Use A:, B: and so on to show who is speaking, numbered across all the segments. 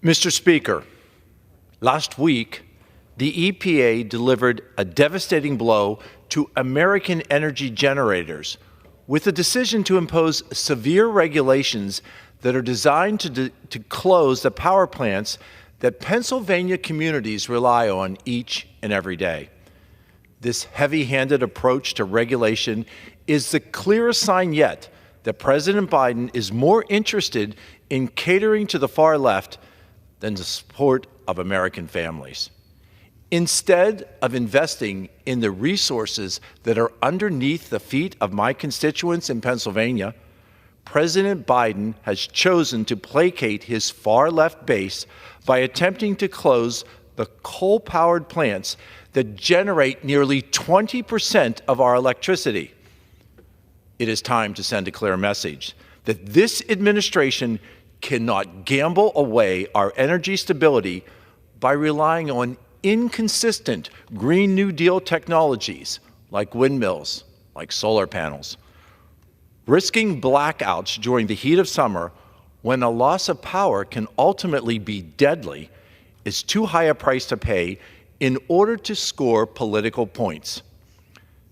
A: Mr. Speaker, last week, the EPA delivered a devastating blow to American energy generators with a decision to impose severe regulations that are designed to close the power plants that Pennsylvania communities rely on each and every day. This heavy-handed approach to regulation is the clearest sign yet that President Biden is more interested in catering to the far left than the support of American families. Instead of investing in the resources that are underneath the feet of my constituents in Pennsylvania, President Biden has chosen to placate his far-left base by attempting to close the coal-powered plants that generate nearly 20% of our electricity. It is time to send a clear message that this administration cannot gamble away our energy stability by relying on inconsistent Green New Deal technologies like windmills, like solar panels. Risking blackouts during the heat of summer when a loss of power can ultimately be deadly is too high a price to pay in order to score political points.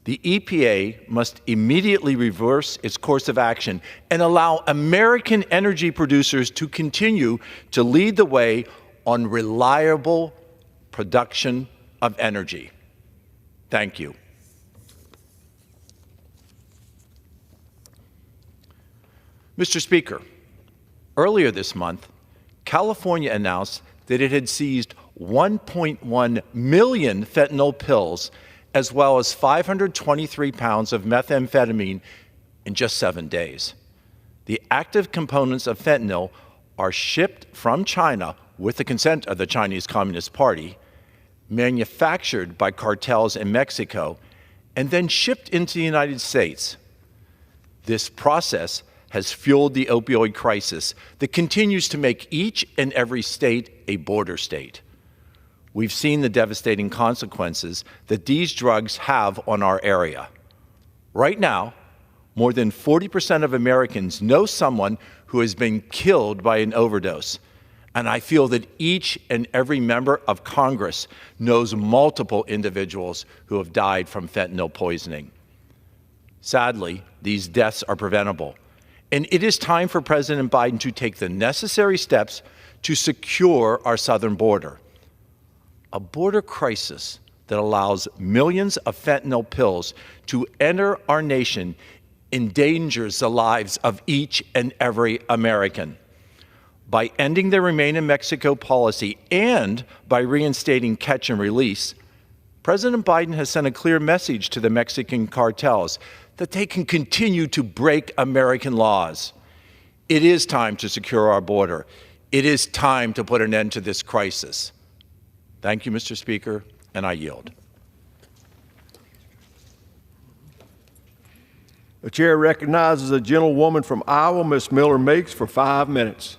A: The EPA must immediately reverse its course of action and allow American energy producers to continue to lead the way on reliable production of energy. Thank you. Mr. Speaker, earlier this month, California announced that it had seized 1.1 million fentanyl pills as well as 523 pounds of methamphetamine in just 7 days. The active components of fentanyl are shipped from China with the consent of the Chinese Communist Party, manufactured by cartels in Mexico, and then shipped into the United States. This process has fueled the opioid crisis that continues to make each and every state a border state. We've seen the devastating consequences that these drugs have on our area. Right now, more than 40% of Americans know someone who has been killed by an overdose. And I feel that each and every member of Congress knows multiple individuals who have died from fentanyl poisoning. Sadly, these deaths are preventable. And it is time for President Biden to take the necessary steps to secure our southern border. A border crisis that allows millions of fentanyl pills to enter our nation endangers the lives of each and every American. By ending the Remain in Mexico policy and by reinstating catch and release, President Biden has sent a clear message to the Mexican cartels that they can continue to break American laws. It is time to secure our border. It is time to put an end to this crisis. Thank you, Mr. Speaker, and I yield.
B: The chair recognizes a gentlewoman from Iowa, Ms. Miller Meeks, for 5 minutes.